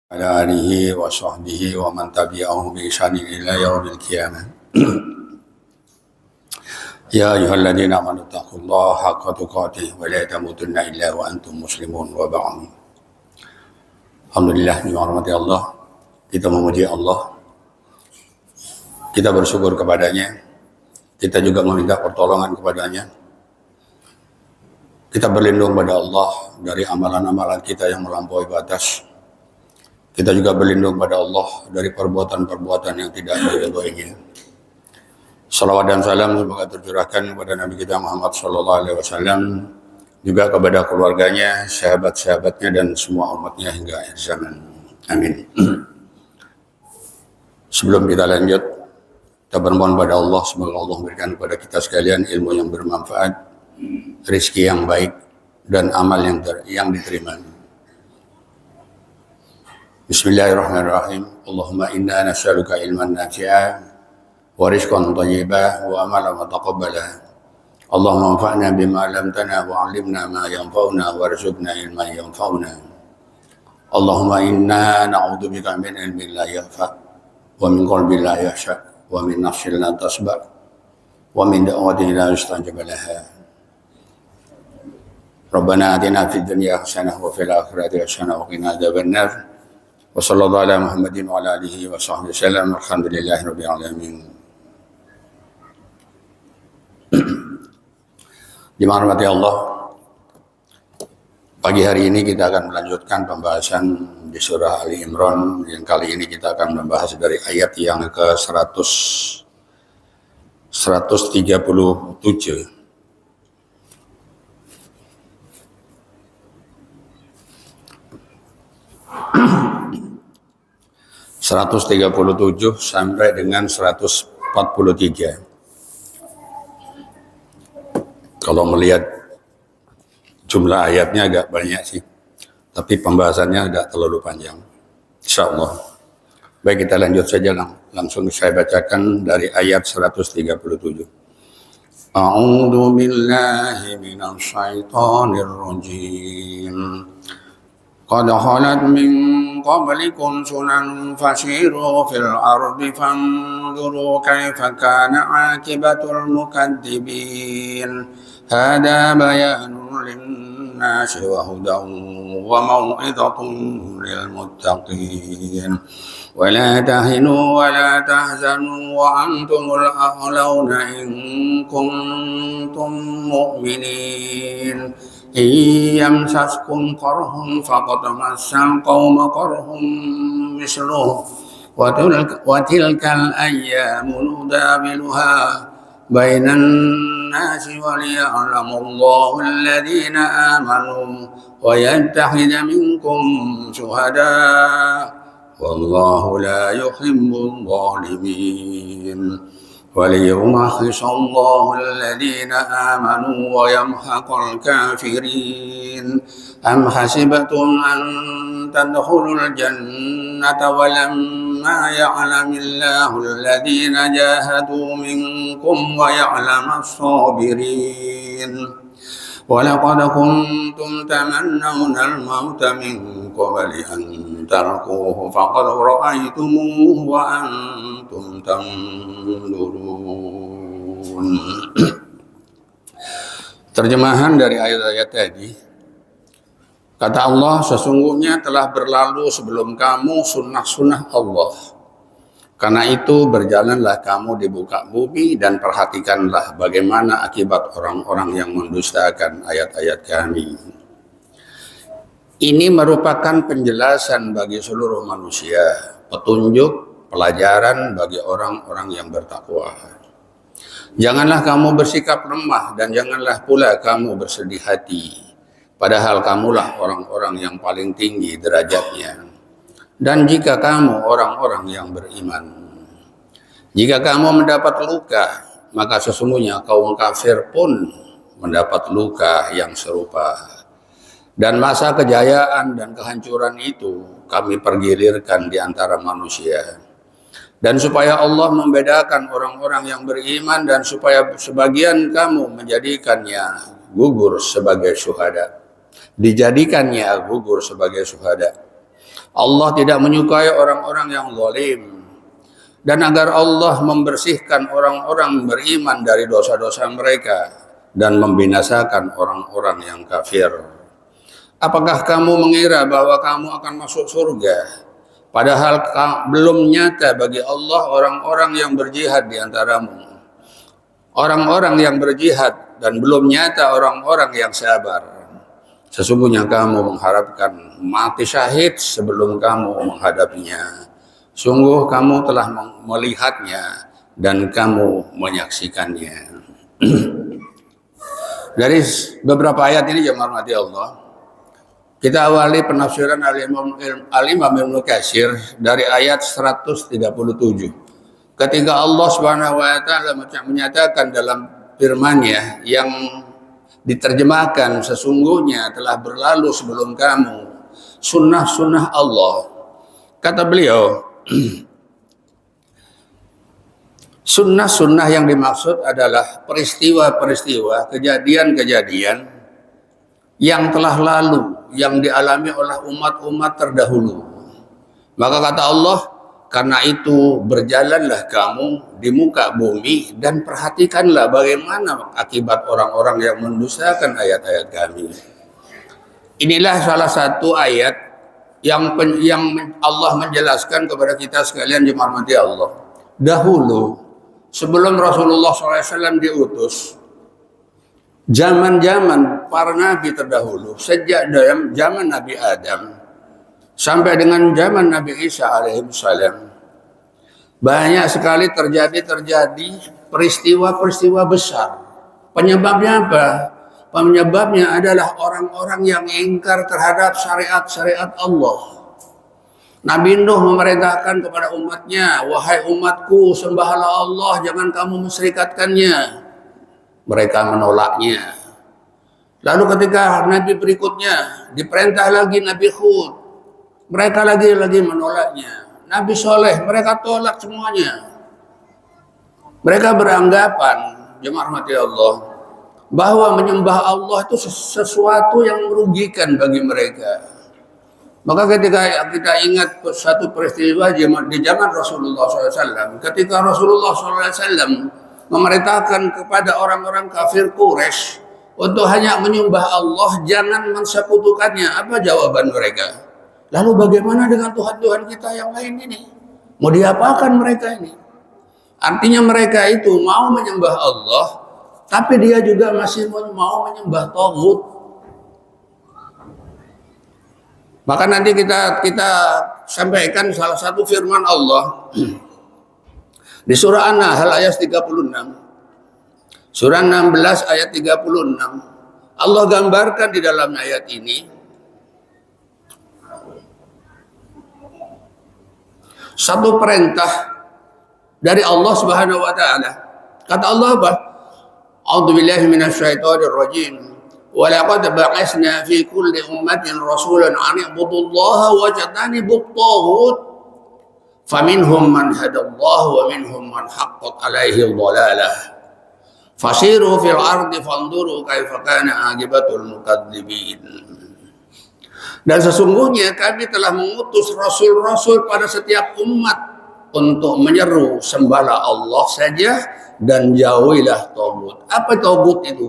Ala alihi wa sahbihi wa man tabi'ahum bi ihsanin ila yaumil qiyamah. Ya ayyuhalladzina amanu taqullaha haqqa tuqatih wa la tamutunna illa wa antum muslimun wa ba'd. Alhamdulillah, rahmati Allah. Kita memuji Allah. Kita bersyukur kepadanya. Kita juga meminta pertolongan kepadanya. Kita berlindung pada Allah dari amalan-amalan kita yang melampaui batas. Kita juga berlindung pada Allah dari perbuatan-perbuatan yang tidak diridhoinya. Salawat dan salam semoga tercurahkan kepada Nabi kita Muhammad SAW, juga kepada keluarganya, sahabat-sahabatnya, dan semua umatnya hingga akhir zaman. Amin. Sebelum kita lanjut, kita bermohon pada Allah, semoga Allah memberikan kepada kita sekalian ilmu yang bermanfaat, rezeki yang baik, dan amal yang diterima. Bismillahirrahmanirrahim. Allahumma inna nas'aluka ilman nafi'a wa rizqan thayyiban wa amalan mutaqabbala. Allahumma anfa'na bima 'allamtana wa 'allimna ma yanfa'una warzuqna ilman yanfa'una. Allahumma inna na'udzubika min ilmin la yanfa' wa min qalbin la yakhsha' wa min nafsin la tasba' wa min da'watin la yustajab laha. Rabbana atina fid dunya hasanah wa fil akhirati hasanah wa qina adzabannar. Wa sallallahu ala Muhammadin wa ala alihi wa sahbihi wasallam. Alhamdulillahi rabbil alamin. Dirahmati Allah, pagi hari ini kita akan melanjutkan pembahasan di surah Ali Imran, yang kali ini kita akan membahas dari ayat yang ke 137. 137 sampai dengan 143. Kalau melihat jumlah ayatnya agak banyak sih, tapi pembahasannya agak terlalu panjang. Insyaallah. Baik, kita lanjut saja langsung saya bacakan dari ayat 137. A'udzu billahi minasy syaithanir rajim. Qad khalat min qablikum sunan fasiru fil ardi fanzuru kaifa kana akibatul mukadzibin. Hada bayanun linnasi wa hudan wa mau'izatun lil muttaqin. Wa la tahinu wa la tahzanu wa antumul a'launa in kuntum mu'minin. Yamsaskum qarhum faqad massal qauma qarhum misluh wa tilkal ayyamu nudawiluha bainan nasi wa liya'lamullahu alladhina amanu wa yattakhidha minkum shuhada wallahu la yuhibbul zalimin. وَلِيُمَحِّصَ اللَّهُ الَّذِينَ آمَنُوا وَيَمْحَقَ الْكَافِرِينَ أَمْ حَسِبْتُمْ أَن تَدْخُلُوا الْجَنَّةَ وَلَمَّا يَعْلَمِ اللَّهُ الَّذِينَ جَاهَدُوا مِنكُمْ وَيَعْلَمَ الصَّابِرِينَ وَلَقَدْ كُنتُمْ تَمَنَّوْنَ الْمَوْتَ مِنْ قَبْلِ أَنْ تَلْقُوهُ فَقَدْ رَأَيْتُمُوهُ وَأَنْتُمْ تَنْظُرُونَ. Terjemahan dari ayat-ayat tadi. Kata Allah, sesungguhnya telah berlalu sebelum kamu sunnah-sunnah Allah. Karena itu berjalanlah kamu di muka bumi dan perhatikanlah bagaimana akibat orang-orang yang mendustakan ayat-ayat kami. Ini merupakan penjelasan bagi seluruh manusia, petunjuk, pelajaran bagi orang-orang yang bertakwa. Janganlah kamu bersikap lemah dan janganlah pula kamu bersedih hati, padahal kamulah orang-orang yang paling tinggi derajatnya. Dan jika kamu orang-orang yang beriman, jika kamu mendapat luka, maka sesungguhnya kaum kafir pun mendapat luka yang serupa. Dan masa kejayaan dan kehancuran itu kami pergilirkan di antara manusia. Dan supaya Allah membedakan orang-orang yang beriman dan supaya sebagian kamu menjadikannya gugur sebagai syuhada. Dijadikannya gugur sebagai syuhada. Allah tidak menyukai orang-orang yang zalim, dan agar Allah membersihkan orang-orang beriman dari dosa-dosa mereka dan membinasakan orang-orang yang kafir. Apakah kamu mengira bahwa kamu akan masuk surga, padahal belum nyata bagi Allah orang-orang yang berjihad di antaramu, orang-orang yang berjihad, dan belum nyata orang-orang yang sabar. Sesungguhnya kamu mengharapkan mati syahid sebelum kamu menghadapinya. Sungguh kamu telah melihatnya dan kamu menyaksikannya. Dari beberapa ayat ini jemaah rahmati Allah, kita awali penafsiran Al-Imam Ibnu Katsir dari ayat 137. Ketika Allah Subhanahu wa taala menyatakan dalam firman-Nya yang diterjemahkan, sesungguhnya telah berlalu sebelum kamu sunnah-sunnah Allah. Kata beliau, sunnah-sunnah yang dimaksud adalah peristiwa-peristiwa, kejadian-kejadian yang telah lalu, yang dialami oleh umat-umat terdahulu. Maka kata Allah, karena itu berjalanlah kamu di muka bumi dan perhatikanlah bagaimana akibat orang-orang yang mendustakan ayat-ayat kami. Inilah salah satu ayat yang Allah menjelaskan kepada kita sekalian jemaah rahmati Allah. Dahulu, sebelum Rasulullah SAW diutus, zaman-zaman para nabi terdahulu, sejak zaman Nabi Adam sampai dengan zaman Nabi Isa alaihissalam, banyak sekali terjadi peristiwa-peristiwa besar. Penyebabnya apa? Penyebabnya adalah orang-orang yang ingkar terhadap syariat-syariat Allah. Nabi Nuh memerintahkan kepada umatnya, wahai umatku, sembahlah Allah, jangan kamu menserikatkannya. Mereka menolaknya. Lalu ketika Nabi berikutnya diperintah lagi Nabi Hud, mereka lagi menolaknya. Nabi Soleh, mereka tolak semuanya. Mereka beranggapan, jemaah rahmati Allah, bahwa menyembah Allah itu sesuatu yang merugikan bagi mereka. Maka ketika kita ingat satu peristiwa di zaman Rasulullah SAW, ketika Rasulullah SAW memerintahkan kepada orang-orang kafir Quraisy untuk hanya menyembah Allah, jangan mensekutukannya, apa jawaban mereka? Lalu bagaimana dengan Tuhan-Tuhan kita yang lain ini? Mau diapakan mereka ini? Artinya mereka itu mau menyembah Allah, tapi dia juga masih mau menyembah taghut. Maka nanti kita sampaikan salah satu firman Allah di surah An-Nahl ayat 36. Surah 16 ayat 36. Allah gambarkan di dalam ayat ini satu perintah dari Allah Subhanahu wa taala. Kata Allah apa? A'udzubillahi minasyaitonir rajim. Wa laqad ba'atsna fi kulli ummatin rasulan an i'budullaha wajtanibut taghut. Faminhum man hadallahu wa minhum man haqqat 'alaihi dhalalah. Fasiru fil ardi fanzuru kaifa kana 'aqibatul mukadzibin. Dan sesungguhnya kami telah mengutus rasul-rasul pada setiap umat untuk menyeru sembahlah Allah saja dan jauhilah taghut. Apa taghut itu?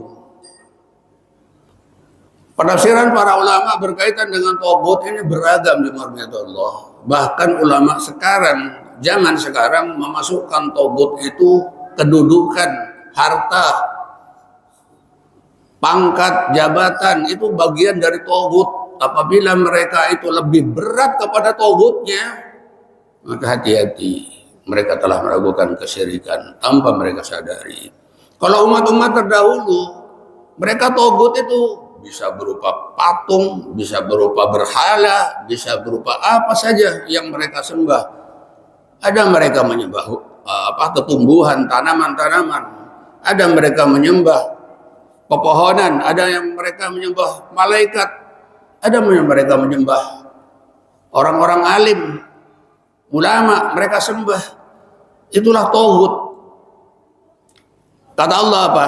Penafsiran para ulama berkaitan dengan taghut ini beragam di Allah. Bahkan ulama sekarang, zaman sekarang memasukkan taghut itu kedudukan, harta, pangkat, jabatan, itu bagian dari taghut. Apabila mereka itu lebih berat kepada taghutnya, maka hati-hati, mereka telah melakukan kesyirikan tanpa mereka sadari. Kalau umat-umat terdahulu, mereka taghut itu bisa berupa patung, bisa berupa berhala, bisa berupa apa saja yang mereka sembah. Ada mereka menyembah tumbuhan, tanaman-tanaman, ada mereka menyembah pepohonan, ada yang mereka menyembah malaikat, ada mereka menyembah orang-orang alim, ulama, mereka sembah. Itulah taghut. Kata Allah apa?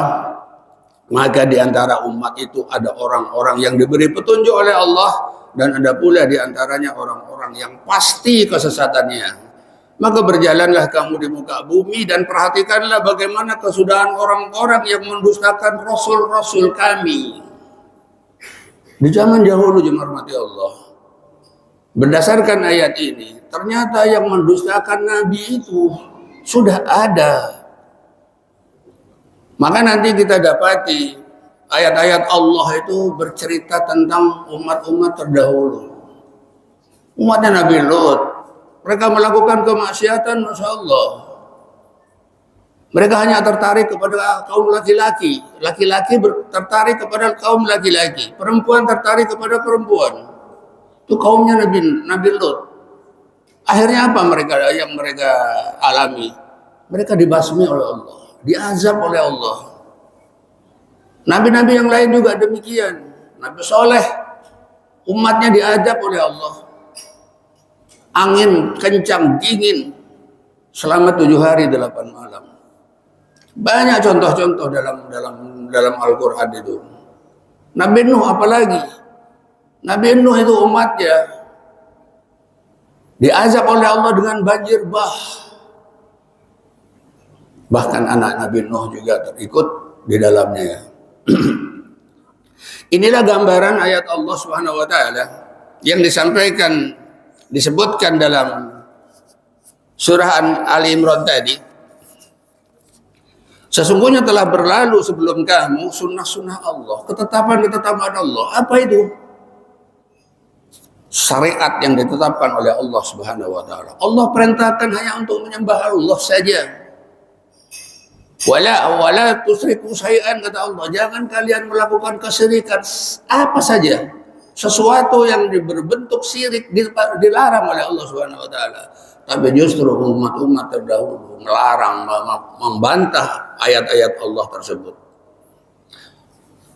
Maka di antara umat itu ada orang-orang yang diberi petunjuk oleh Allah, dan ada pula di antaranya orang-orang yang pasti kesesatannya. Maka berjalanlah kamu di muka bumi dan perhatikanlah bagaimana kesudahan orang-orang yang mendustakan rasul-rasul kami. Di zaman dahulu, jemaah rahmati Allah, berdasarkan ayat ini, ternyata yang mendustakan Nabi itu sudah ada. Maka nanti kita dapati ayat-ayat Allah itu bercerita tentang umat-umat terdahulu. Umatnya Nabi Lut, mereka melakukan kemaksiatan, Masya Allah. Mereka hanya tertarik kepada kaum laki-laki. Laki-laki tertarik kepada kaum laki-laki. Perempuan tertarik kepada perempuan. Itu kaumnya Nabi Lut. Akhirnya apa yang mereka alami? Mereka dibasmi oleh Allah, diazab oleh Allah. Nabi-nabi yang lain juga demikian. Nabi Soleh, umatnya diazab oleh Allah. Angin kencang, dingin, selama 7 hari 8 malam. Banyak contoh-contoh dalam Al-Quran itu. Nabi Nuh apalagi? Nabi Nuh itu umatnya diazab oleh Allah dengan banjir bah. Bahkan anak Nabi Nuh juga terikut di dalamnya. Inilah gambaran ayat Allah Subhanahu wa taala yang disebutkan dalam surah Ali Imran tadi. Sesungguhnya telah berlalu sebelum kamu sunnah-sunnah Allah, ketetapan-ketetapan Allah. Apa itu? Syariat yang ditetapkan oleh Allah Subhanahu wa taala. Allah perintahkan hanya untuk menyembah Allah saja. Wala tusriku syai'an, kata Allah. Jangan kalian melakukan kesyirikan apa saja. Sesuatu yang berbentuk syirik dilarang oleh Allah Subhanahu wa taala. Tapi justru umat-umat terdahulu melarang, membantah ayat-ayat Allah tersebut.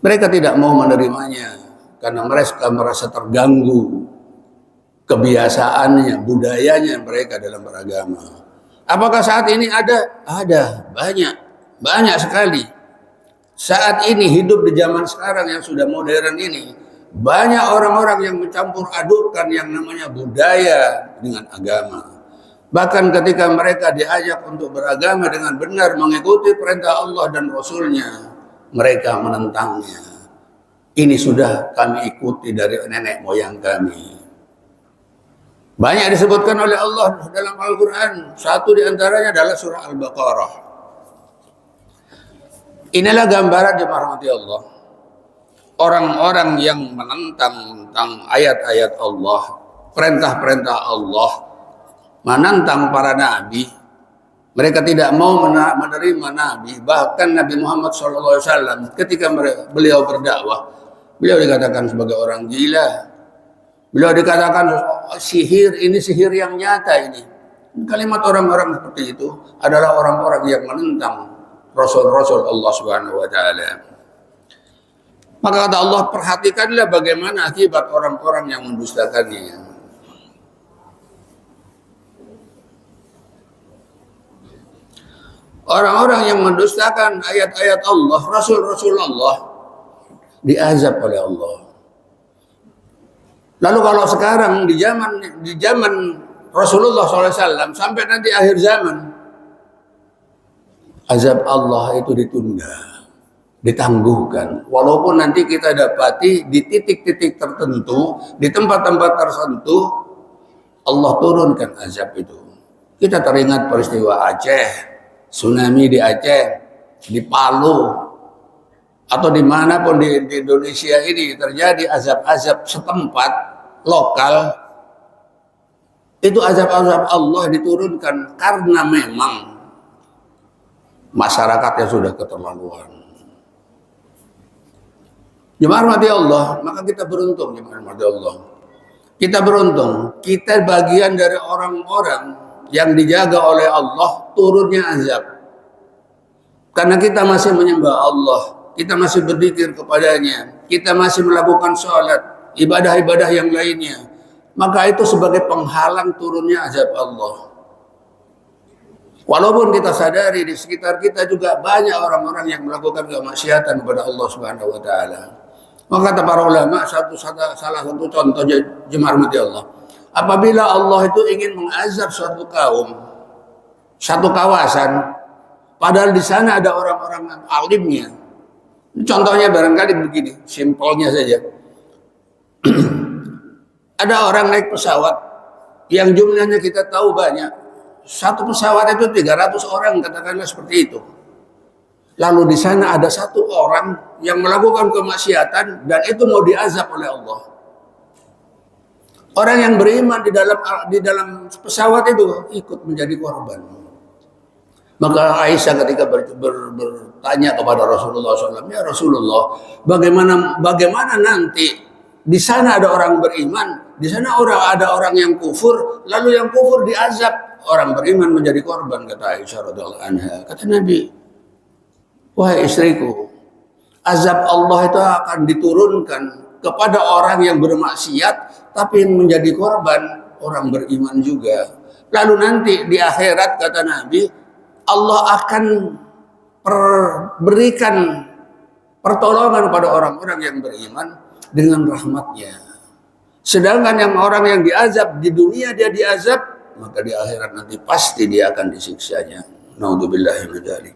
Mereka tidak mau menerimanya karena mereka merasa terganggu kebiasaannya, budayanya mereka dalam beragama. Apakah saat ini ada? Ada, banyak sekali. Saat ini hidup di zaman sekarang yang sudah modern ini, banyak orang-orang yang mencampur adukkan yang namanya budaya dengan agama. Bahkan ketika mereka diajak untuk beragama dengan benar, mengikuti perintah Allah dan Rasulnya, mereka menentangnya. Ini sudah kami ikuti dari nenek moyang kami. Banyak disebutkan oleh Allah dalam Al-Quran. Satu diantaranya adalah surah Al-Baqarah. Inilah gambaran, jemaah rahmati Allah, orang-orang yang menentang ayat-ayat Allah, perintah-perintah Allah, menentang para nabi. Mereka tidak mau menerima nabi. Bahkan Nabi Muhammad SAW ketika beliau berdakwah, beliau dikatakan sebagai orang gila. Beliau dikatakan sihir, ini sihir yang nyata ini. Kalimat orang-orang seperti itu adalah orang-orang yang menentang Rasul-Rasul Allah Subhanahu wa taala. Maka kata Allah, perhatikanlah bagaimana akibat orang-orang yang mendustakannya. Orang-orang yang mendustakan ayat-ayat Allah, Rasul-Rasul Allah, diazab oleh Allah. Lalu kalau sekarang di zaman Rasulullah SAW sampai nanti akhir zaman, azab Allah itu ditunda, ditangguhkan. Walaupun nanti kita dapati di titik-titik tertentu, di tempat-tempat tertentu, Allah turunkan azab itu. Kita teringat peristiwa Aceh, tsunami di Aceh, di Palu, atau dimanapun di Indonesia ini terjadi azab-azab setempat lokal, itu azab-azab Allah diturunkan karena memang masyarakatnya sudah keterlaluan. Jemaah rahmati Allah, maka kita beruntung, jemaah rahmati Allah. Kita beruntung, kita bagian dari orang-orang yang dijaga oleh Allah turunnya azab. Karena kita masih menyembah Allah, kita masih berzikir kepadanya, kita masih melakukan sholat, ibadah-ibadah yang lainnya. Maka itu sebagai penghalang turunnya azab Allah. Walaupun kita sadari di sekitar kita juga banyak orang-orang yang melakukan kemaksiatan kepada Allah Subhanahu wa taala. Maka kata para ulama, salah satu contoh jemaah mati Allah. Apabila Allah itu ingin mengazab suatu kaum, satu kawasan, padahal di sana ada orang-orang alimnya. Contohnya barangkali begini, simpelnya saja. Ada orang naik pesawat yang jumlahnya kita tahu banyak. Satu pesawat itu 300 orang, katakanlah seperti itu. Lalu di sana ada satu orang yang melakukan kemaksiatan dan itu mau diazab oleh Allah. Orang yang beriman di dalam pesawat itu ikut menjadi korban. Maka Aisyah ketika bertanya kepada Rasulullah SAW, ya Rasulullah, bagaimana nanti di sana ada orang beriman, di sana ada orang yang kufur, lalu yang kufur diazab, orang beriman menjadi korban, kata Aisyah radhiyallahu anha. Kata Nabi, wahai istriku, azab Allah itu akan diturunkan kepada orang yang bermaksiat, tapi yang menjadi korban orang beriman juga. Lalu nanti di akhirat, kata Nabi, Allah akan berikan pertolongan pada orang-orang yang beriman dengan rahmatnya. Sedangkan yang orang yang diazab di dunia dia diazab, maka di akhirat nanti pasti dia akan disiksanya. Naudzubillahi min dzalik.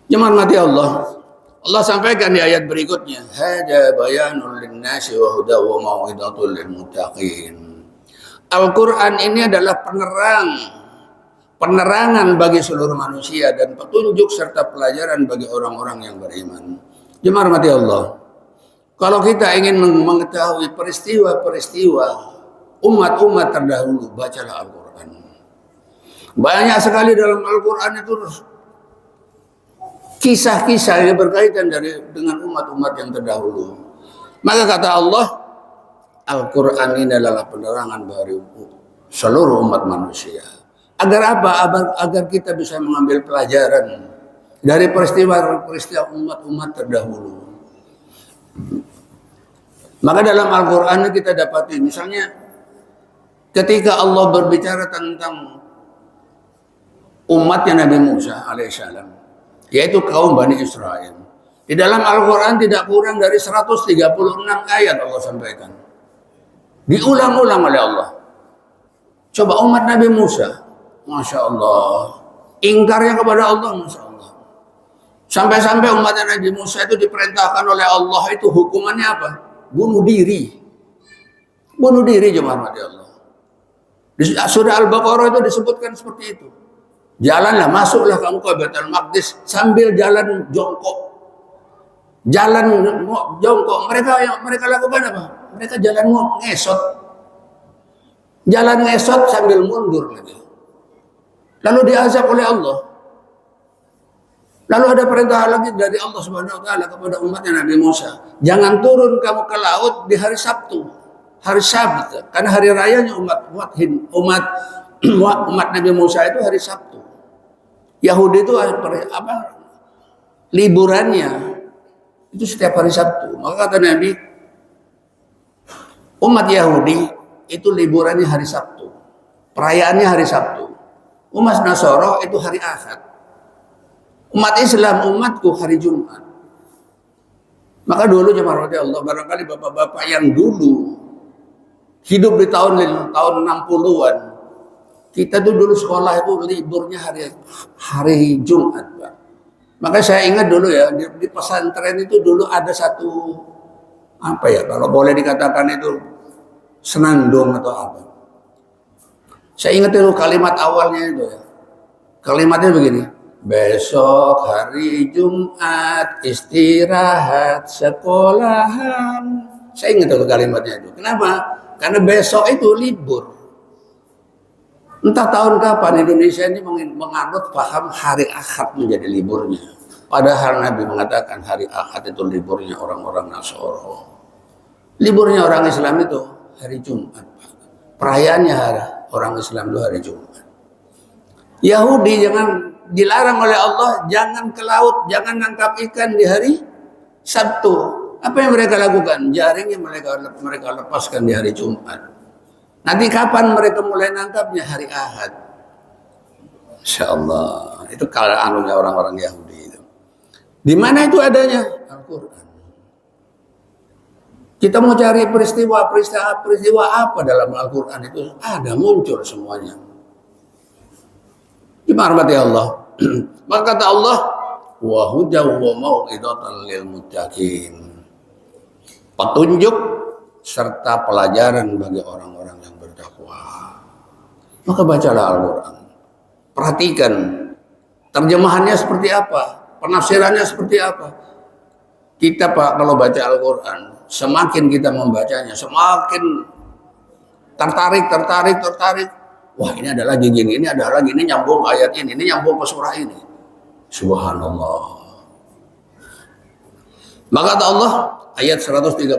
Jemaah mati Allah. Allah sampaikan di ayat berikutnya, hada bayanul linnasi wa huda wa mau'izatul lil muttaqin. Al-Qur'an ini adalah penerangan bagi seluruh manusia dan petunjuk serta pelajaran bagi orang-orang yang beriman. Jemaah mati Allah. Kalau kita ingin mengetahui peristiwa-peristiwa umat-umat terdahulu, bacalah Al-Quran. Banyak sekali dalam Al-Quran itu kisah-kisah yang berkaitan dengan umat-umat yang terdahulu. Maka kata Allah, Al-Quran ini adalah penerangan bagi seluruh umat manusia. Agar apa? Agar kita bisa mengambil pelajaran dari peristiwa-peristiwa umat-umat terdahulu. Maka dalam Al-Quran kita dapati, misalnya ketika Allah berbicara tentang umatnya Nabi Musa alaihissalam, yaitu kaum Bani Israel. Di dalam Al-Quran tidak kurang dari 136 ayat Allah sampaikan. Diulang-ulang oleh Allah. Coba umat Nabi Musa, Masya Allah, ingkarnya kepada Allah, Masya Allah. Sampai-sampai umatnya Nabi Musa itu diperintahkan oleh Allah, itu hukumannya apa? Bunuh diri. Bunuh diri, jemaah mati Allah. Di surah Al-Baqarah itu disebutkan seperti itu. Jalanlah, masuklah kamu ke Baitul Maqdis sambil jalan jongkok. Jalan jongkok. Mereka lakukan apa? Mereka jalan ngesot. Jalan ngesot sambil mundur lagi. Lalu diazab oleh Allah. Lalu ada perintah lagi dari Allah Subhanahu wa taala kepada umatnya Nabi Musa. Jangan turun kamu ke laut di hari Sabtu. Hari Sabat. Karena hari rayanya umat Nabi Musa itu hari Sabtu. Yahudi itu apa? Liburannya itu setiap hari Sabtu. Maka kata Nabi, umat Yahudi itu liburannya hari Sabtu. Perayaannya hari Sabtu. Umat Nasara itu hari Ahad. Umat Islam, umatku hari Jumat. Maka dulu jemaah Allah, barangkali bapak-bapak yang dulu hidup di tahun 60-an, kita tuh dulu sekolah itu liburnya hari Jumat, Pak. Maka saya ingat dulu ya, di pesantren itu dulu ada satu, apa ya, kalau boleh dikatakan itu senandung atau apa. Saya ingat dulu kalimat awalnya itu ya. Kalimatnya begini, besok hari Jumat istirahat sekolahan. Saya ingat dulu kalimatnya itu. Kenapa? Karena besok itu libur. Entah tahun kapan Indonesia ini menganut paham hari Ahad menjadi liburnya. Padahal Nabi mengatakan hari Ahad itu liburnya orang-orang Nasara. Liburnya orang Islam itu hari Jumat. Perayaannya orang Islam itu hari Jumat. Yahudi dilarang oleh Allah jangan ke laut, jangan nangkap ikan di hari Sabtu. Apa yang mereka lakukan? Jaringnya mereka lepaskan di hari Jumat. Nanti kapan mereka mulai nangkapnya? Hari Ahad. Insya Allah. Itu kalau anunya orang-orang Yahudi itu. Di mana itu adanya? Al-Quran. Kita mau cari peristiwa apa dalam Al-Quran itu ada, muncul semuanya. Dimana Allah? Maka kata Allah, wa hudaw wa mau'idatan lil muttaqin. Petunjuk serta pelajaran bagi orang-orang yang bertakwa. Maka bacalah Al-Quran. Perhatikan terjemahannya seperti apa, penafsirannya seperti apa. Kita Pak kalau baca Al-Quran, semakin kita membacanya, semakin tertarik. Wah, ini ada lagi gini, ini ada lagi, ini nyambung ayat ini nyambung ke surah ini. Subhanallah. Maka kata Allah, ayat 139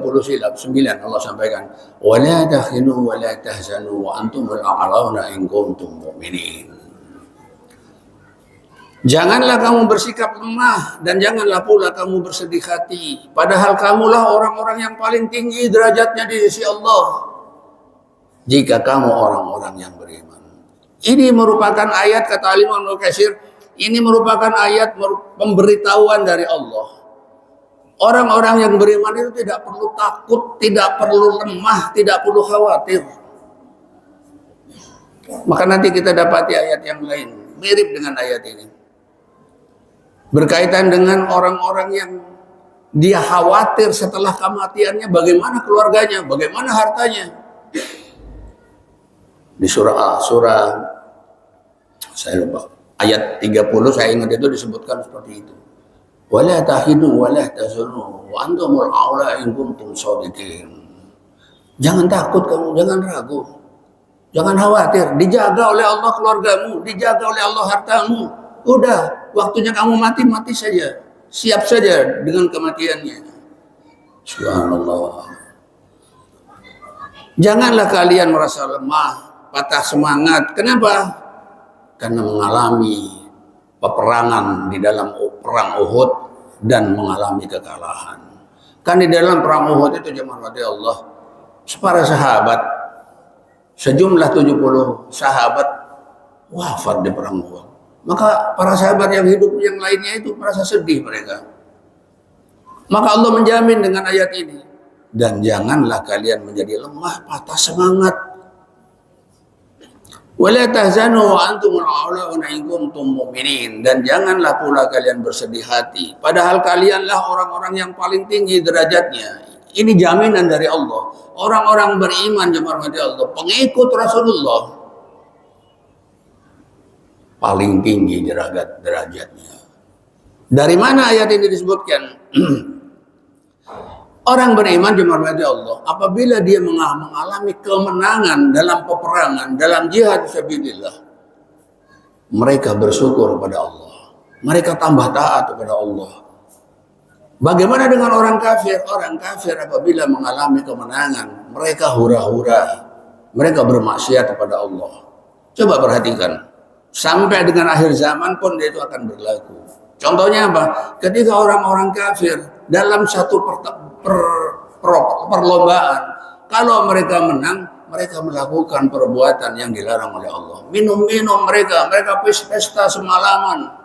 Allah sampaikan, wa la takhinu wa la tahzanu wa antumul a'launa in kuntum mu'minin. Janganlah kamu bersikap lemah dan janganlah pula kamu bersedih hati. Padahal kamulah orang-orang yang paling tinggi derajatnya di sisi Allah. Jika kamu orang-orang yang beriman. Ini merupakan ayat, kata Imam Ibnu Katsir, ini merupakan ayat pemberitahuan dari Allah. Orang-orang yang beriman itu tidak perlu takut, tidak perlu lemah, tidak perlu khawatir. Maka nanti kita dapati ayat yang lain mirip dengan ayat ini. Berkaitan dengan orang-orang yang dia khawatir setelah kematiannya, bagaimana keluarganya, bagaimana hartanya. Di surah saya lupa, ayat 30 saya ingat itu disebutkan seperti itu. Wala tahinu wala tahzanu wa antumul a'la in kuntum shadiqin. Jangan takut kamu, jangan ragu. Jangan khawatir, dijaga oleh Allah keluargamu, dijaga oleh Allah hartamu. Udah, waktunya kamu mati saja. Siap saja dengan kematiannya. Subhanallah. Janganlah kalian merasa lemah, patah semangat. Kenapa? Karena mengalami peperangan di dalam perang Uhud dan mengalami kekalahan. Kan di dalam perang Uhud itu jemaah Allah, para sahabat, sejumlah 70 sahabat wafat di perang Uhud. Maka para sahabat yang hidup yang lainnya itu merasa sedih mereka. Maka Allah menjamin dengan ayat ini. Dan janganlah kalian menjadi lemah, patah semangat. Wala tahzanu wa antumul a'launa in kuntum mu'minin. Dan janganlah pula kalian bersedih hati. Padahal kalianlah orang-orang yang paling tinggi derajatnya. Ini jaminan dari Allah. Orang-orang beriman jemaah Allah, pengikut Rasulullah, paling tinggi derajatnya. Dari mana ayat ini disebutkan? Orang beriman jemaah Allah, apabila dia mengalami kemenangan dalam peperangan, dalam jihad fisabilillah, mereka bersyukur kepada Allah. Mereka tambah taat kepada Allah. Bagaimana dengan orang kafir? Orang kafir apabila mengalami kemenangan, mereka hura-hura. Mereka bermaksiat kepada Allah. Coba perhatikan. Sampai dengan akhir zaman pun itu akan berlaku. Contohnya apa? Ketika orang-orang kafir dalam satu perlombaan, kalau mereka menang, mereka melakukan perbuatan yang dilarang oleh Allah. Minum-minum mereka pesta semalaman.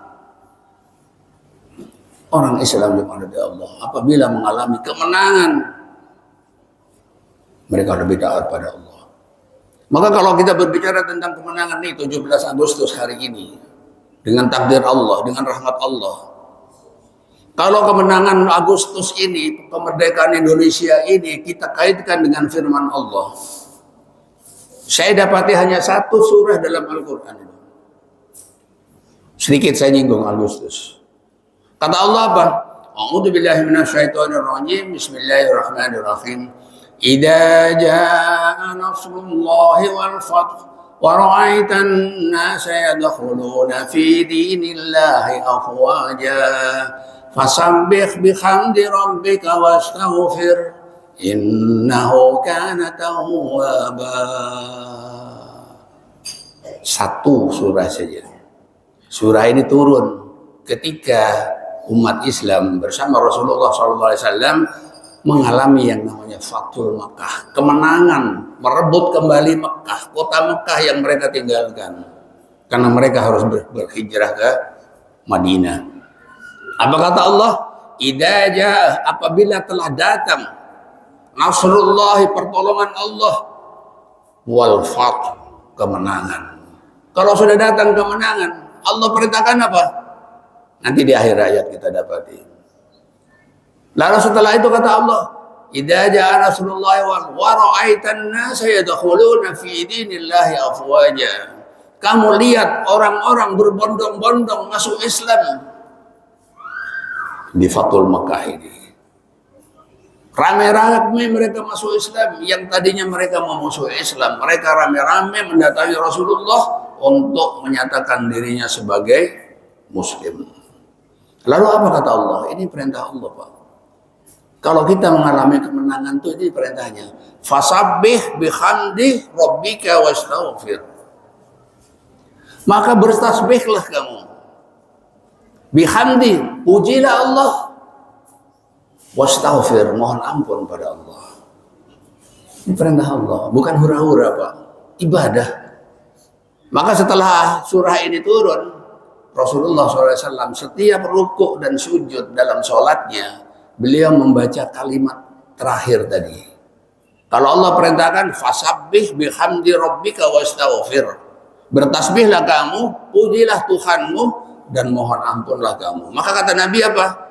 Orang Islam kepada Allah, apabila mengalami kemenangan, mereka lebih taat pada Allah. Maka kalau kita berbicara tentang kemenangan ini 17 Agustus hari ini, dengan takdir Allah, dengan rahmat Allah. Kalau kemenangan Agustus ini, kemerdekaan Indonesia ini kita kaitkan dengan firman Allah. Saya dapati hanya satu surah dalam Al-Quran. Sedikit saya nyinggung Agustus. Kata Allah apa? A'udzu billahi minasyaitonir rajim. Bismillahirrahmanirrahim. Idza jaa nasrullahi wal fath wa ra'aitan nasa yadkhuluna fi dinillahi afwaja fasabbih bihamdi rabbika wastaghfir innahu kana tawwaba. Satu surah saja. Surah ini turun ketika umat Islam bersama Rasulullah SAW mengalami yang namanya Fathul Makkah, kemenangan merebut kembali Mekah, kota Mekah yang mereka tinggalkan. karena mereka harus berhijrah ke Madinah. Apa kata Allah? Idza jaa, apabila telah datang nasrullah, pertolongan Allah, wal fath, kemenangan. Kalau sudah datang kemenangan, Allah perintahkan apa? Nanti di akhir ayat kita dapati. Lalu setelah itu kata Allah, idza jaa nasrullah wa ra'aitan nasa yadkhuluna fi dinillahi afwaja. Kamu lihat orang-orang berbondong-bondong masuk Islam di Fathul Makkah ini. Rame-rame mereka masuk Islam. Yang tadinya mereka memusuhi Islam, mereka rame-rame mendatangi Rasulullah untuk menyatakan dirinya sebagai Muslim. Lalu apa kata Allah? Ini perintah Allah, Pak. Kalau kita mengalami kemenangan itu, ini perintahnya. Fasabbih bihamdi rabbika wastaghfir. Maka bertasbihlah kamu. Bihamdi, pujilah Allah. Wastaghfir, mohon ampun pada Allah. Ini perintah Allah, bukan hura-hura, Pak. Ibadah. Maka setelah surah ini turun, Rasulullah SAW setiap rukuk dan sujud dalam sholatnya, beliau membaca kalimat terakhir tadi. Kalau Allah perintahkan, fasabbih bihamdi rabbika wastaghfir. Bertasbihlah kamu, pujilah Tuhanmu, dan mohon ampunlah kamu. Maka kata Nabi apa?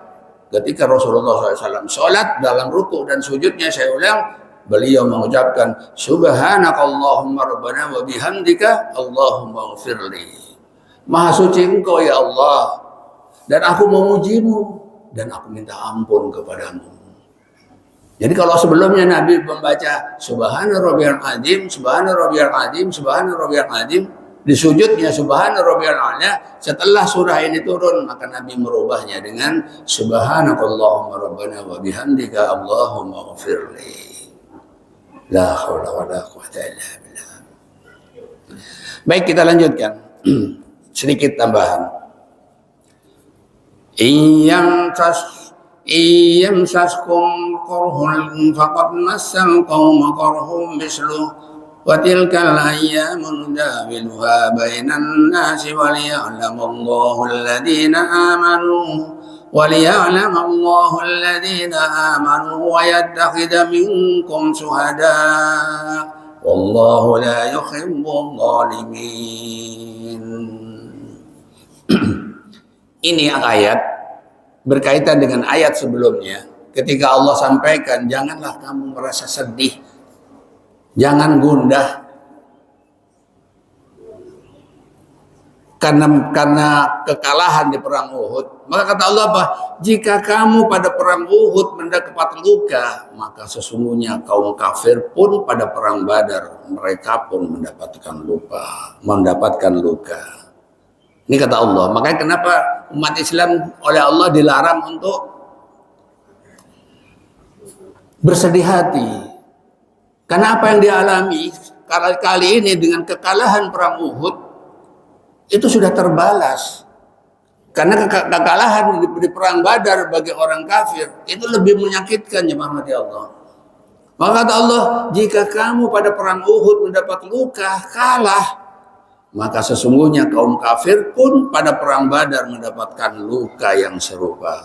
Ketika Rasulullah SAW sholat dalam rukuk dan sujudnya, saya ulang, beliau mengucapkan subhanakallahumma rabbana wa bihamdika Allahumma ghfirli. Maha suci engkau ya Allah, dan aku memujimu, dan aku minta ampun kepadamu. Jadi kalau sebelumnya Nabi membaca subhana rabbiyal azim, subhana rabbiyal azim, subhana rabbiyal azim, di sujudnya subhana rabbiyal a'la, setelah surah ini turun maka Nabi merubahnya dengan subhanakallahumma rabbana wa bihamdika Allahumma ghfirli. La haula wala quwwata illa billah. Baik, kita lanjutkan. Sedikit tambahan. Iyam saskum qarhun faqad massal qauma qarhum misluh wa tilkal ayyamun nudawiluha bainan nasi wa liya'lamallahu alladhina amanu wa yattakhidha minkum shuhada wallahu la yuhibbul zalimin. Ini ayat berkaitan dengan ayat sebelumnya. Ketika Allah sampaikan, janganlah kamu merasa sedih, jangan gundah, karena kekalahan di perang Uhud. Maka kata Allah apa? Jika kamu pada perang Uhud mendapat luka, maka sesungguhnya kaum kafir pun pada perang Badar mereka pun mendapatkan luka. Ini kata Allah. Makanya kenapa umat Islam oleh Allah dilarang untuk bersedih hati. Karena apa yang dialami kali ini dengan kekalahan perang Uhud itu sudah terbalas. Karena kekalahan di perang Badar bagi orang kafir itu lebih menyakitkan, jemaah mati Allah. Maka kata Allah, jika kamu pada perang Uhud mendapat luka, kalah, maka sesungguhnya kaum kafir pun pada perang Badar mendapatkan luka yang serupa.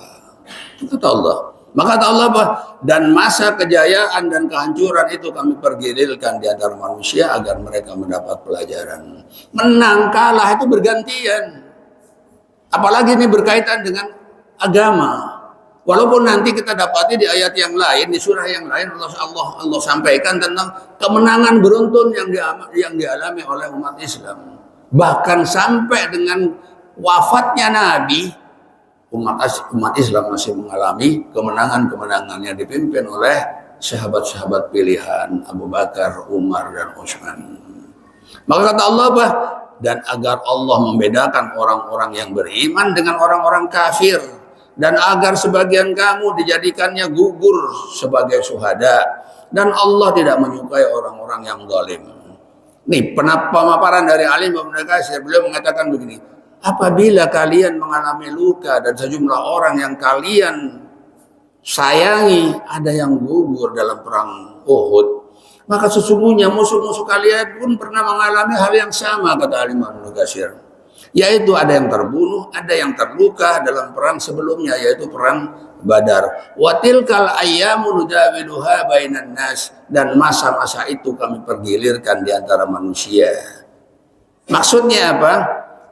Itu kata Allah. Maka kata Allah apa? Dan masa kejayaan dan kehancuran itu kami pergilirkan di antara manusia agar mereka mendapat pelajaran. Menang kalah itu bergantian. Apalagi ini berkaitan dengan agama. Walaupun nanti kita dapati di ayat yang lain, di surah yang lain Allah sampaikan tentang kemenangan beruntun yang dialami oleh umat Islam. Bahkan sampai dengan wafatnya Nabi, umat Islam masih mengalami kemenangan-kemenangan yang dipimpin oleh sahabat-sahabat pilihan Abu Bakar, Umar, dan Utsman. Maka kata Allah apa? Dan agar Allah membedakan orang-orang yang beriman dengan orang-orang kafir, dan agar sebagian kamu dijadikannya gugur sebagai syuhada, dan Allah tidak menyukai orang-orang yang zalim. Nih pemaparan dari alim Ibnu Katsir, beliau mengatakan begini, apabila kalian mengalami luka dan sejumlah orang yang kalian sayangi ada yang gugur dalam perang Uhud, Maka sesungguhnya musuh-musuh kalian pun pernah mengalami hal yang sama, kata Imam Ibnu Katsir. Yaitu ada yang terbunuh, ada yang terluka dalam perang sebelumnya, yaitu perang Badar. Wa tilkal ayyamu nudawiluha bainan nas, dan masa-masa itu kami pergilirkan di antara manusia. Maksudnya apa?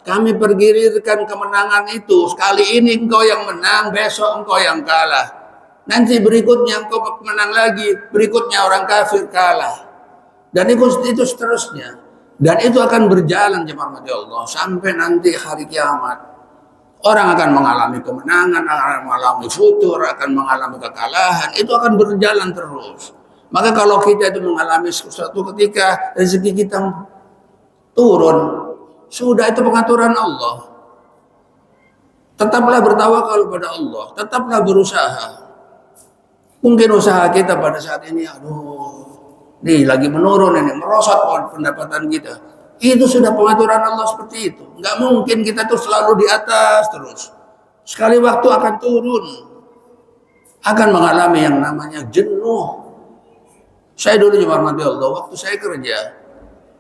Kami pergilirkan kemenangan itu. Sekali ini engkau yang menang, besok engkau yang kalah. Nanti berikutnya engkau menang lagi, berikutnya orang kafir kalah. Dan itu seterusnya. Dan itu akan berjalan jemaah Allah sampai nanti hari kiamat. Orang akan mengalami kemenangan, akan mengalami futur, akan mengalami kekalahan. Itu akan berjalan terus. Maka kalau kita itu mengalami suatu ketika rezeki kita turun, sudah itu pengaturan Allah. Tetaplah bertawakal pada Allah, tetaplah berusaha. Mungkin usaha kita pada saat ini, nih lagi menurun ini, merosot pendapatan kita. Itu sudah pengaturan Allah seperti itu. Nggak mungkin kita tuh selalu di atas terus. Sekali waktu akan turun. Akan mengalami yang namanya jenuh. Saya dulu jemaah Allah, waktu saya kerja.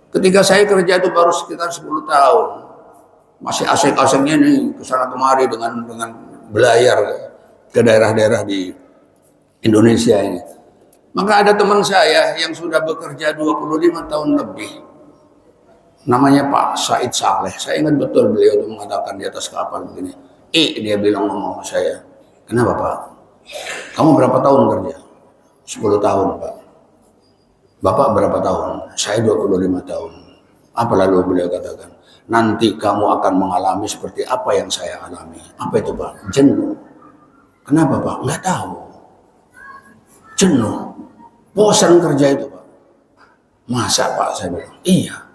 Ketika saya kerja itu baru sekitar 10 tahun. Masih asik-asiknya nih kesana kemari dengan belayar ke daerah-daerah di Indonesia ini. Maka ada teman saya yang sudah bekerja 25 tahun lebih. Namanya Pak Said Saleh. Saya ingat betul beliau itu mengatakan di atas kapal begini. Dia bilang ngomong ke saya. Kenapa Pak? Kamu berapa tahun kerja? 10 tahun Pak. Bapak berapa tahun? Saya 25 tahun. Apa lalu beliau katakan? Nanti kamu akan mengalami seperti apa yang saya alami. Apa itu Pak? Jenuh. Kenapa Pak? Nggak tahu. Jenuh. Bosan kerja itu Pak. Masa Pak? Saya bilang, iya.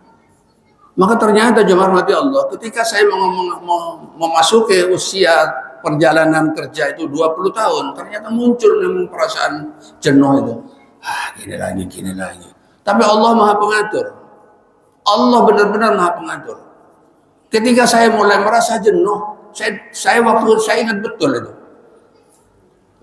Maka ternyata jemaah rahmati Allah, ketika saya memasuki usia perjalanan kerja itu 20 tahun, ternyata muncul perasaan jenuh itu. Gini lagi. Tapi Allah Maha Pengatur. Allah benar-benar Maha Pengatur. Ketika saya mulai merasa jenuh, saya ingat betul itu.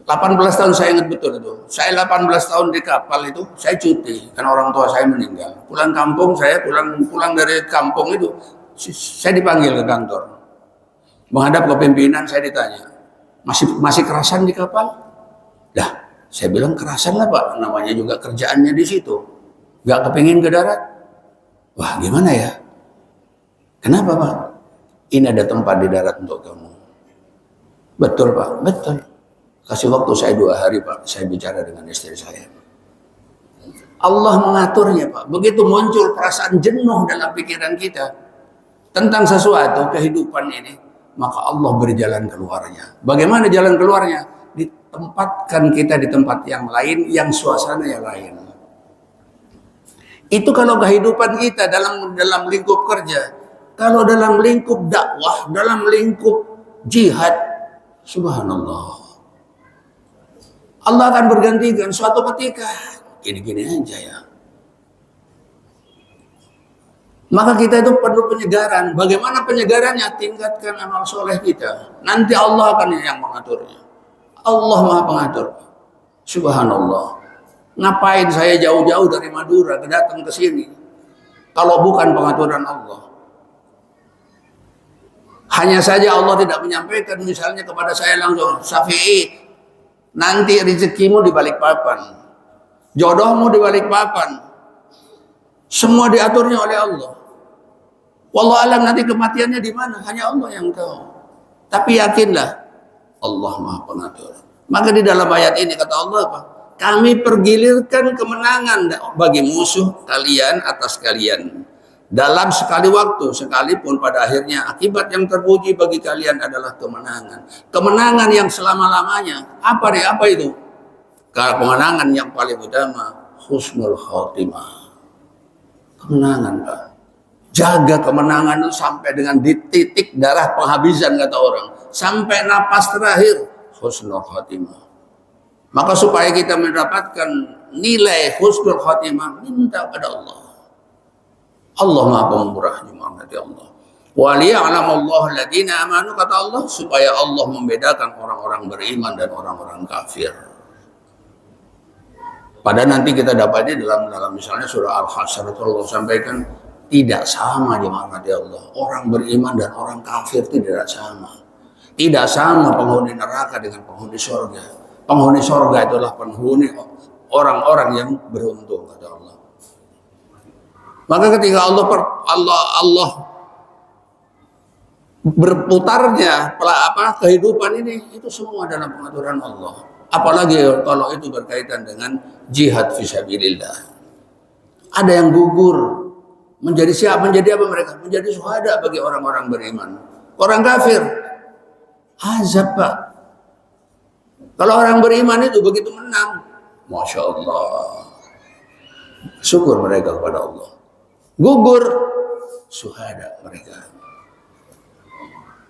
18 tahun saya ingat betul itu. Saya 18 tahun di kapal itu, saya cuti. Karena orang tua saya meninggal. Pulang kampung, saya pulang dari kampung itu, saya dipanggil ke kantor. Menghadap ke pimpinan, saya ditanya, masih kerasan di kapal? Dah, saya bilang kerasan lah Pak. Namanya juga kerjaannya di situ. Gak kepingin ke darat. Wah gimana ya? Kenapa Pak? Ini ada tempat di darat untuk kamu. Betul Pak, betul. Kasih waktu saya 2 hari Pak, saya bicara dengan istri saya. Allah mengaturnya Pak. Begitu muncul perasaan jenuh dalam pikiran kita tentang sesuatu kehidupan ini, maka Allah beri jalan keluarnya. Bagaimana jalan keluarnya? Ditempatkan kita di tempat yang lain, yang suasana yang lain. Itu kalau kehidupan kita dalam lingkup kerja. Kalau dalam lingkup dakwah, dalam lingkup jihad, subhanallah. Allah akan bergantikan suatu ketika. Gini-gini aja ya. Maka kita itu perlu penyegaran. Bagaimana penyegarannya? Tingkatkan amal soleh kita. Nanti Allah akan yang mengaturnya. Allah Maha Pengatur. Subhanallah. Ngapain saya jauh-jauh dari Madura datang ke sini? Kalau bukan pengaturan Allah. Hanya saja Allah tidak menyampaikan misalnya kepada saya langsung, Syafi'i, nanti rezekimu di balik papan, jodohmu di balik papan, semua diaturnya oleh Allah. Wallahu alam nanti kematiannya di mana, hanya Allah yang tahu. Tapi yakinlah, Allah Maha Pengatur. Maka di dalam ayat ini kata Allah apa? Kami pergilirkan kemenangan bagi musuh kalian atas kalian dalam sekali waktu, sekalipun pada akhirnya akibat yang terpuji bagi kalian adalah kemenangan. Kemenangan yang selama-lamanya. Apa itu? Kemenangan yang paling utama, husnul khotimah. Kemenangan Pak. Jaga kemenangan itu sampai dengan di titik darah penghabisan kata orang. Sampai napas terakhir, husnul khotimah. Maka supaya kita mendapatkan nilai husnul khotimah, minta pada Allah. Allah Maha Pemurah, rahmati Allah. Waliya'lamallahu alladziina amanu, kata Allah, supaya Allah membedakan orang-orang beriman dan orang-orang kafir. Padahal nanti kita dapatnya dalam misalnya surah Al-Hasyr itu Allah sampaikan tidak sama jemaah Allah. Orang beriman dan orang kafir tidak sama. Tidak sama penghuni neraka dengan penghuni surga. Penghuni surga itulah penghuni orang-orang yang beruntung kata Allah. Maka ketika Allah berputarnya kehidupan ini itu semua dalam pengaturan Allah. Apalagi kalau itu berkaitan dengan jihad fisabilillah. Ada yang gugur menjadi siapa? Menjadi apa mereka? Menjadi syuhada bagi orang-orang beriman. Orang kafir azab, Pak. Kalau orang beriman itu begitu menang, Masya Allah, syukur mereka kepada Allah. Gugur syuhada mereka.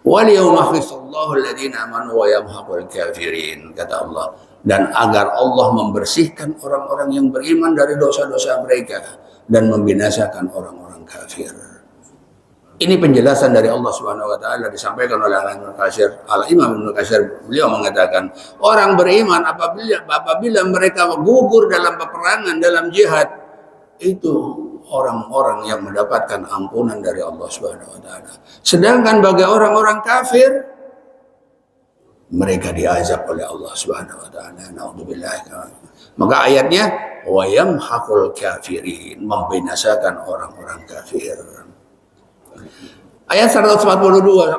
Wal yawma yakhlissallahu alladziina aamanu wa yamhaqul kafirin, kata Allah. Dan agar Allah membersihkan orang-orang yang beriman dari dosa-dosa mereka dan membinasakan orang-orang kafir. Ini penjelasan dari Allah Subhanahu wa taala disampaikan oleh Al-Imam Ibnu Katsir. Beliau mengatakan, orang beriman apabila mereka gugur dalam peperangan, dalam jihad, itu orang-orang yang mendapatkan ampunan dari Allah Subhanahu wa taala. Sedangkan bagi orang-orang kafir, mereka diazab oleh Allah Subhanahu wa taala. Naudzubillah. Maka ayatnya wa yamhaqul kafirin, membinasakan orang-orang kafir. Ayat 142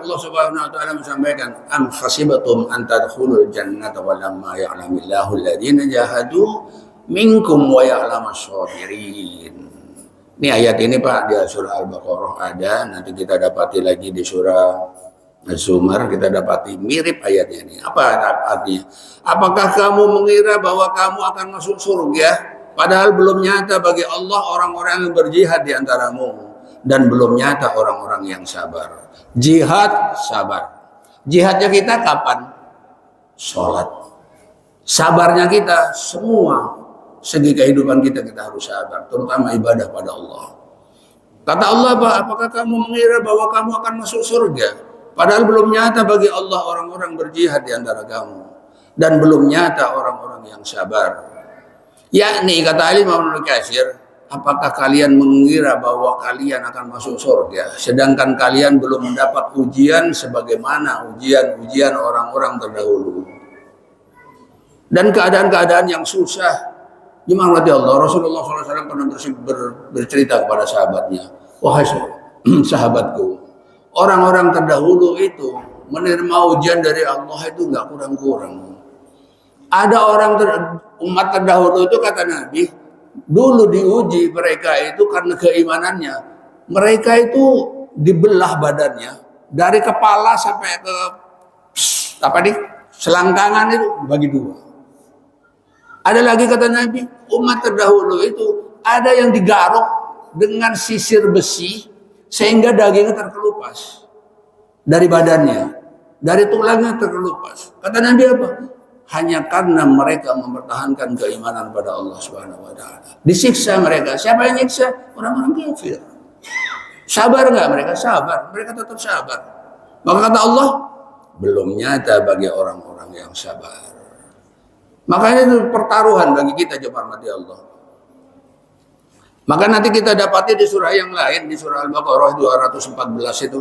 Allah Subhanahu wa taala menyampaikan, am hasibatum an tadkhulul jannata wa lamma ya'lamillahu alladziina jahadu minkum wa ya'lamas sabirin. Ini ayat ini Pak di surah Al-Baqarah ada, nanti kita dapati lagi di surah Az-Zumar, kita dapati mirip ayatnya ini. Apa artinya? Apakah kamu mengira bahwa kamu akan masuk surga padahal belum nyata bagi Allah orang-orang yang berjihad di antaramu dan belum nyata orang-orang yang sabar. Jihad, sabar. Jihadnya kita kapan? Sholat. Sabarnya kita semua segi kehidupan kita harus sabar, terutama ibadah pada Allah. Kata Allah, apakah kamu mengira bahwa kamu akan masuk surga padahal belum nyata bagi Allah orang-orang berjihad di antara kamu dan belum nyata orang-orang yang sabar. Yakni kata Imam Ibnu Katsir, apakah kalian mengira bahwa kalian akan masuk surga sedangkan kalian belum mendapat ujian sebagaimana ujian orang-orang terdahulu dan keadaan-keadaan yang susah. Jemaah Allah, Rasulullah SAW pernah bercerita kepada sahabatnya, wahai sahabatku, orang-orang terdahulu itu menerima ujian dari Allah itu nggak kurang-kurang. Ada umat terdahulu itu kata Nabi, dulu diuji mereka itu karena keimanannya. Mereka itu dibelah badannya dari kepala sampai ke selangkangan itu bagi dua. Ada lagi kata Nabi, umat terdahulu itu ada yang digaruk dengan sisir besi sehingga dagingnya terkelupas dari badannya, dari tulangnya terkelupas. Kata Nabi apa? Hanya karena mereka mempertahankan keimanan pada Allah Subhanahu wa taala. Disiksa mereka. Siapa yang nyiksa? Orang-orang kafir. Sabar enggak mereka? Sabar. Mereka tetap sabar. Maka kata Allah, belum nyata bagi orang-orang yang sabar. Makanya itu pertaruhan bagi kita jemaah rahmati Allah. Maka nanti kita dapati di surah yang lain, di surah Al-Baqarah 214 itu.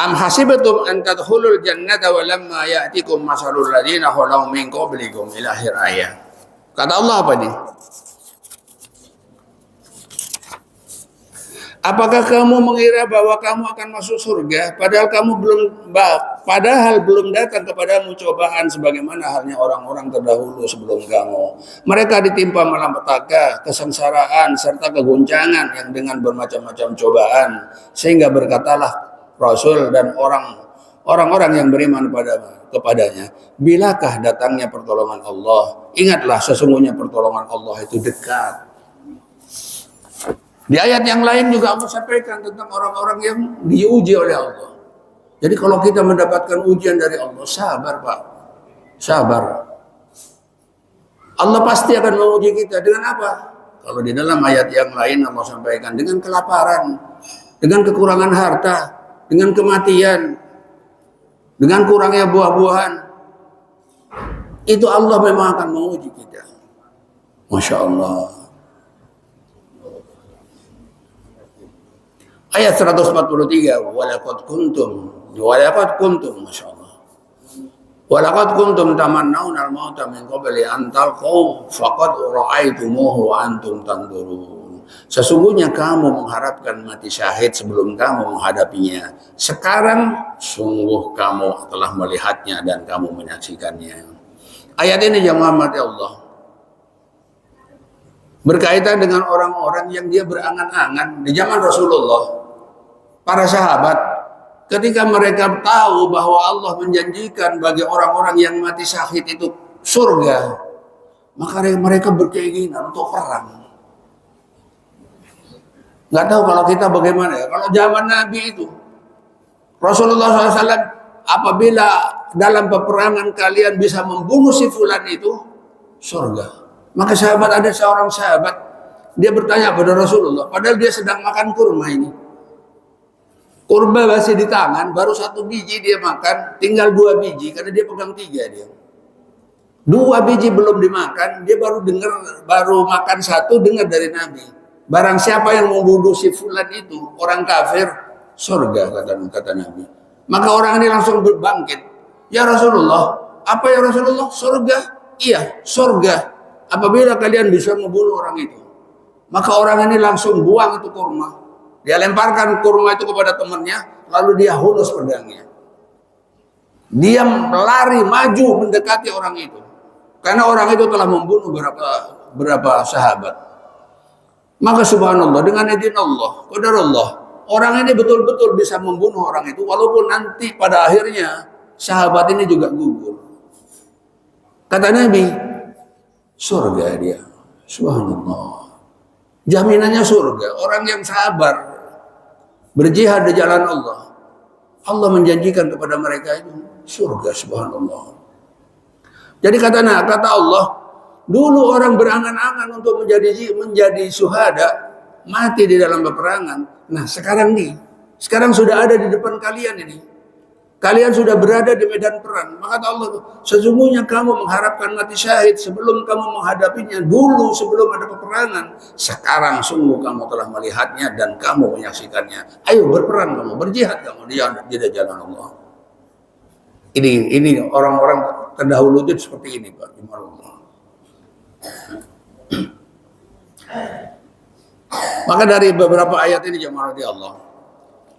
Am hasibatum an tadkhulul jannata wa lamma ya'tikum masalul ladzina khalau min qablikum ila akhir ayat. Kata Allah apa nih? Apakah kamu mengira bahwa kamu akan masuk surga padahal belum datang kepadamu cobaan sebagaimana halnya orang-orang terdahulu sebelum kamu. Mereka ditimpa malapetaka, kesengsaraan serta kegoncangan yang dengan bermacam-macam cobaan sehingga berkatalah Rasul dan orang-orang yang beriman kepadanya, bilakah datangnya pertolongan Allah? Ingatlah sesungguhnya pertolongan Allah itu dekat. Di ayat yang lain juga Allah sampaikan tentang orang-orang yang diuji oleh Allah. Jadi kalau kita mendapatkan ujian dari Allah, sabar Pak, sabar. Allah pasti akan menguji kita dengan apa? Kalau di dalam ayat yang lain Allah sampaikan dengan kelaparan, dengan kekurangan harta, dengan kematian, dengan kurangnya buah-buahan. Itu Allah memang akan menguji kita. Masya Allah. Ayat 143, walaqad kuntum, Masya Allah. Walaqad kuntum tamannawna al-mauta min qabli an talqaw faqad ra'aitumuhu wa antum tanzurun. Sesungguhnya kamu mengharapkan mati syahid sebelum kamu menghadapinya. Sekarang sungguh kamu telah melihatnya dan kamu menyaksikannya. Ayat ini jamaah mati Allah berkaitan dengan orang-orang yang dia berangan-angan di zaman Rasulullah. Para sahabat ketika mereka tahu bahwa Allah menjanjikan bagi orang-orang yang mati syahid itu surga, maka mereka berkeinginan untuk perang. Nggak tahu kalau kita bagaimana ya. Kalau zaman Nabi itu Rasulullah SAW, apabila dalam peperangan kalian bisa membunuh si fulan itu, surga. Maka ada seorang sahabat, dia bertanya pada Rasulullah, padahal dia sedang makan kurma ini. Kurma masih di tangan, baru 1 biji dia makan, tinggal 2 biji, karena dia pegang 3 dia. 2 biji belum dimakan, dia baru makan 1, dengar dari Nabi. Barang siapa yang membunuh si fulan itu, orang kafir, surga, kata Nabi. Maka orang ini langsung berbangkit. Ya Rasulullah, apa ya Rasulullah? Surga? Iya, surga. Apabila kalian bisa membunuh orang itu. Maka orang ini langsung buang itu kurma. Dia lemparkan kurma itu kepada temannya, lalu dia hulus pedangnya. Dia lari maju mendekati orang itu. Karena orang itu telah membunuh berapa sahabat. Maka subhanallah, dengan izin Allah, qadarullah, orang ini betul-betul bisa membunuh orang itu, walaupun nanti pada akhirnya sahabat ini juga gugur. Kata Nabi, surga dia. Subhanallah. Jaminannya surga. Orang yang sabar berjihad di jalan Allah, Allah menjanjikan kepada mereka itu surga. Subhanallah. Jadi kata Allah, dulu orang berangan-angan untuk menjadi syuhada, mati di dalam peperangan. Nah sekarang sudah ada di depan kalian ini. Kalian sudah berada di medan perang. Maka kata Allah, sesungguhnya kamu mengharapkan mati syahid sebelum kamu menghadapinya, dulu sebelum ada peperangan. Sekarang sungguh kamu telah melihatnya dan kamu menyaksikannya. Ayo berperang kamu, berjihad kamu di jalan Allah. Ini orang-orang terdahulu itu seperti ini, Pak. Maka dari beberapa ayat ini jemaah Allah,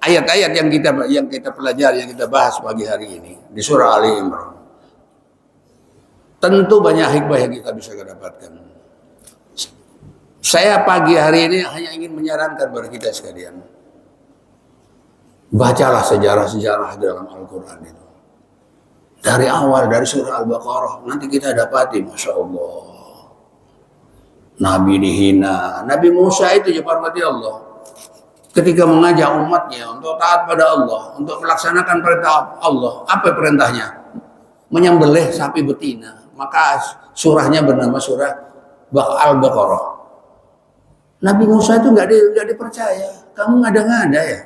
ayat-ayat yang kita pelajari, yang kita bahas pagi hari ini di surah Ali Imran, tentu banyak hikmah yang kita bisa dapatkan. Saya pagi hari ini hanya ingin menyarankan kepada kita sekalian, bacalah sejarah-sejarah dalam Al-Quran itu. Dari awal, dari surah Al-Baqarah, nanti kita dapati, Masya Allah, Nabi dihina. Nabi Musa itu ya hormati Allah, ketika mengajak umatnya untuk taat pada Allah, untuk melaksanakan perintah Allah. Apa perintahnya? Menyembelih sapi betina. Maka surahnya bernama surah Al-Baqarah. Nabi Musa itu nggak dipercaya. Kamu ngada-ngada ya?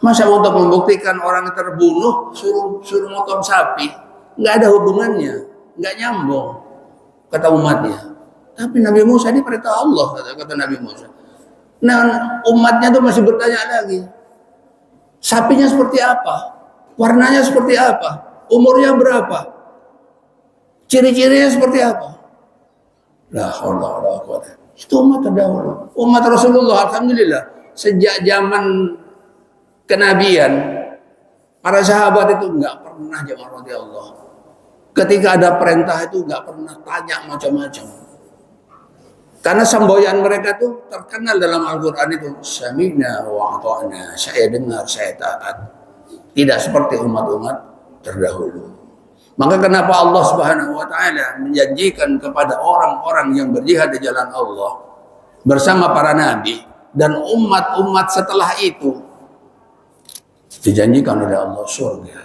Masa untuk membuktikan orang terbunuh suruh motong sapi? Nggak ada hubungannya, nggak nyambung, kata umatnya. Tapi Nabi Musa ini perintah Allah, kata Nabi Musa. Nah, umatnya tuh masih bertanya lagi, sapinya seperti apa, warnanya seperti apa, umurnya berapa, ciri-cirinya seperti apa. La haula wala quwwata. Itu umat terdahulu, umat Rasulullah. Alhamdulillah, sejak zaman kenabian, para sahabat itu nggak pernah, jemaah Allah, ketika ada perintah itu nggak pernah tanya macam-macam. Karena semboyan mereka tuh terkenal dalam Al-Quran itu, sami'na wa ata'na, saya dengar, saya taat. Tidak seperti umat-umat terdahulu. Maka kenapa Allah Subhanahu wa taala menjanjikan kepada orang-orang yang berjihad di jalan Allah bersama para nabi dan umat-umat setelah itu, dijanjikan oleh Allah surga.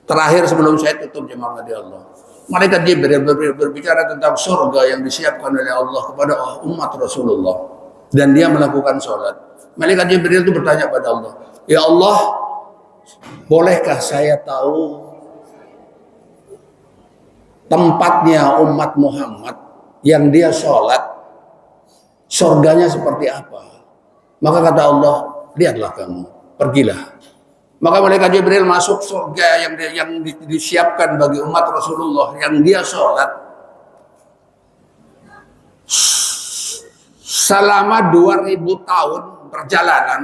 Terakhir sebelum saya tutup jemaah di Allah, malaikat Jibril berbicara tentang surga yang disiapkan oleh Allah kepada umat Rasulullah, dan dia melakukan sholat. Malaikat Jibril itu bertanya pada Allah, ya Allah, bolehkah saya tahu tempatnya umat Muhammad yang dia sholat, surganya seperti apa? Maka kata Allah, lihatlah kamu, pergilah. Maka malaikat Jibril masuk surga yang disiapkan bagi umat Rasulullah yang dia sholat selama 2000 tahun perjalanan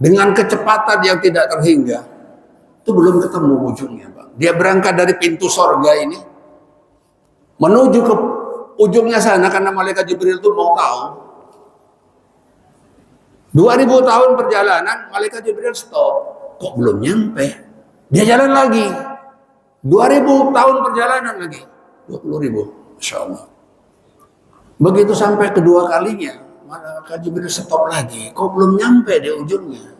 dengan kecepatan yang tidak terhingga. Itu belum ketemu ujungnya, Bang. Dia berangkat dari pintu surga ini menuju ke ujungnya sana karena malaikat Jibril itu mau tahu. 2000 tahun perjalanan, malaikat Jibril stop. Kok belum nyampe? Dia jalan lagi. 2000 tahun perjalanan lagi. 20.000. Masya Allah. Begitu sampai kedua kalinya, malaikat Jibril stop lagi. Kok belum nyampe di ujungnya?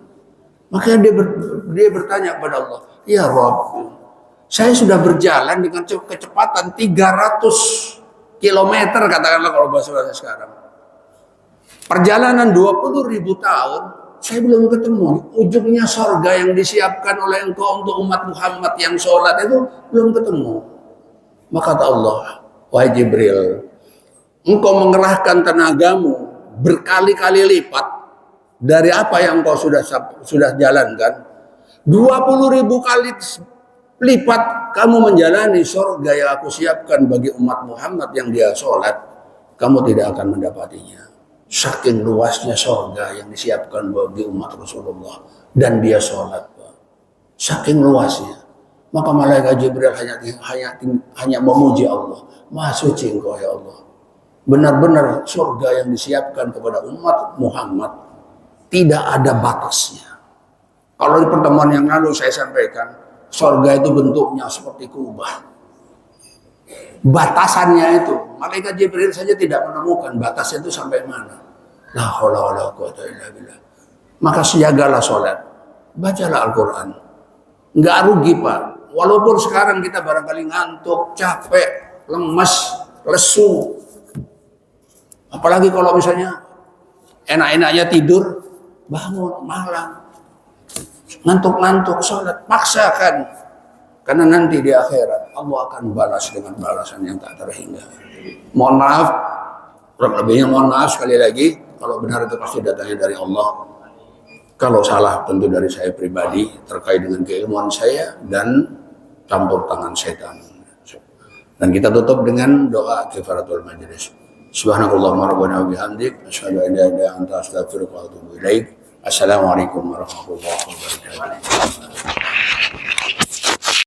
Maka dia bertanya kepada Allah, ya Rabb, saya sudah berjalan dengan kecepatan 300 kilometer, katakanlah kalau bahasa sekarang. Perjalanan 20.000 tahun, saya belum ketemu ujungnya surga yang disiapkan oleh engkau untuk umat Muhammad yang sholat itu belum ketemu. Maka kata Allah, wahai Jibril, engkau mengerahkan tenagamu berkali-kali lipat dari apa yang engkau sudah jalankan. 20.000 kali lipat kamu menjalani surga yang aku siapkan bagi umat Muhammad yang dia sholat, kamu tidak akan mendapatinya. Saking luasnya surga yang disiapkan bagi umat Rasulullah dan dia sholat, saking luasnya. Maka malaikat Jibril hanya memuji Allah, Maha suci engkau ya Allah. Benar-benar surga yang disiapkan kepada umat Muhammad tidak ada batasnya. Kalau di pertemuan yang lalu saya sampaikan, surga itu bentuknya seperti kubah. Batasannya itu, malaikat Jibril saja tidak menemukan batasnya itu sampai mana. La haula wala quwwata illa billah. Maka sejagalah sholat, bacalah Al-Quran. Nggak rugi, Pak. Walaupun sekarang kita barangkali ngantuk, capek, lemas, lesu. Apalagi kalau misalnya enak-enaknya tidur, bangun malam, ngantuk-ngantuk, sholat, paksakan. Karena nanti di akhirat Allah akan balas dengan balasan yang tak terhingga. Mohon maaf, kurang lebihnya mohon maaf sekali lagi. Kalau benar itu pasti datangnya dari Allah. Kalau salah tentu dari saya pribadi terkait dengan keilmuan saya dan campur tangan setan. Dan kita tutup dengan doa kifaratul majlis. Subhanakallahumma rabbana wa bihamdik, asyhadu an la ilaha illa anta, astaghfiruka wa atubu ilaik. Assalamualaikum warahmatullahi wabarakatuh.